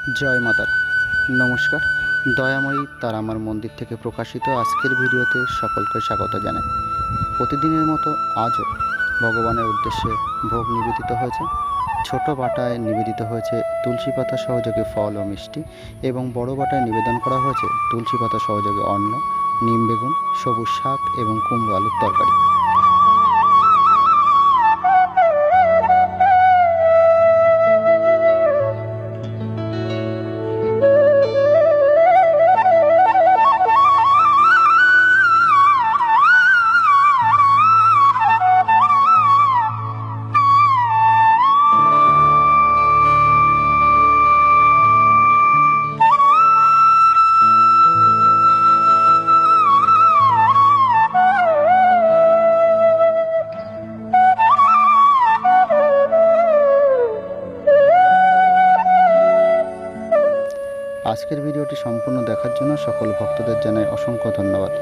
জয় মাতারা। নমস্কার। দয়াময়ী তারামার মন্দির থেকে প্রকাশিত আজকের ভিডিওতে সকলকে স্বাগত জানাই। প্রতিদিনের মতো আজও ভগবানের উদ্দেশ্যে ভোগ নিবেদিত হয়েছে। ছোট বাটায় নিবেদিত হয়েছে তুলসী পাতা সহযোগে ফল ও মিষ্টি, এবং বড় বাটায় নিবেদন করা হয়েছে তুলসী পাতা সহযোগে অন্ন, নিম বেগুন, সবুজ শাক এবং কুমড়ো আলুর তরকারি। আজকের ভিডিওটি সম্পূর্ণ দেখার জন্য সকল ভক্তদের জানাই অসংখ্য ধন্যবাদ।